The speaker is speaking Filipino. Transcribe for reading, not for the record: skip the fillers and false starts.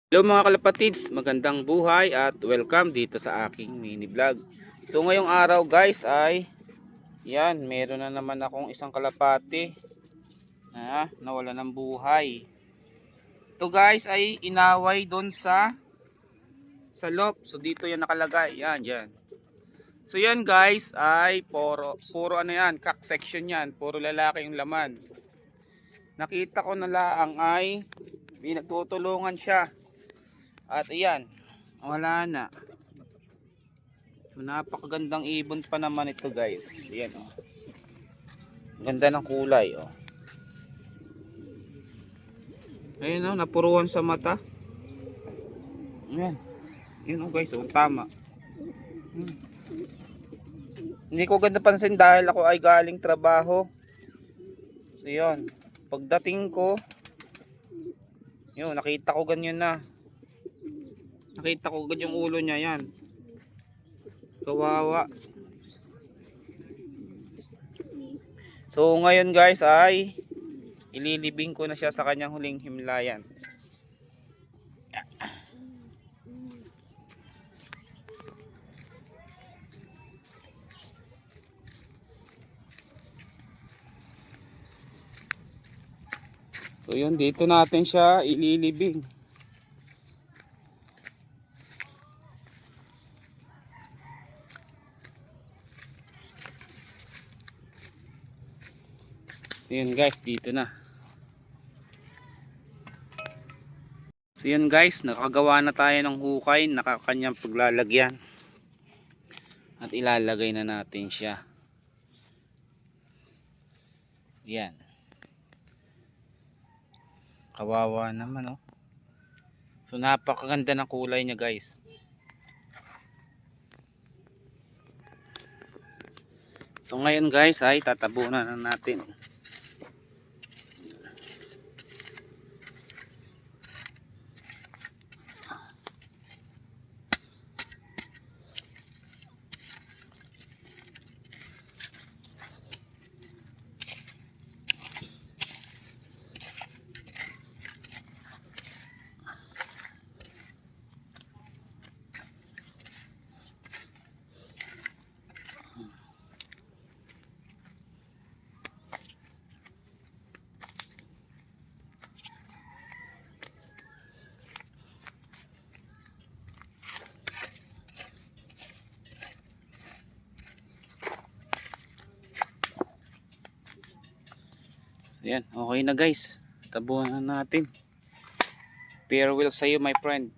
Hello mga kalapatids, magandang buhay at welcome dito sa aking mini vlog. So ngayong araw guys ay meron na naman akong isang kalapati na nawala ng buhay. Ito guys ay inaway doon sa loft. So dito yan nakalagay, yan. So yan guys ay puro ano yan, cock section yan, puro lalaki yung laman. Nakita ko na lang ay nagtutulungan siya. At ayan, wala na. So napakagandang ibon pa naman ito guys. Ayan oh. Ganda ng kulay oh. Ayun oh, napuruan sa mata. Ayan. Yun oh guys, oh, tama. Hindi ko ganda pansin dahil ako ay galing trabaho. So yun, pagdating ko, yun, nakita ko ganyan na. Nakita ko ganyan yung ulo niya, yan. Kawawa. So ngayon guys ay ililibing ko na siya sa kanyang huling himlayan. So yun, dito natin siya ililibing. So yun guys, dito na. So yun guys, nakagawa na tayo ng hukay, nakakanyang paglalagyan. At ilalagay na natin siya. Yan. Kawawa naman oh. So napakaganda ng kulay niya guys. So ngayon guys ay tatabunan na natin. So yan, okay na guys. Tabunan na natin. Farewell sa iyo my friend.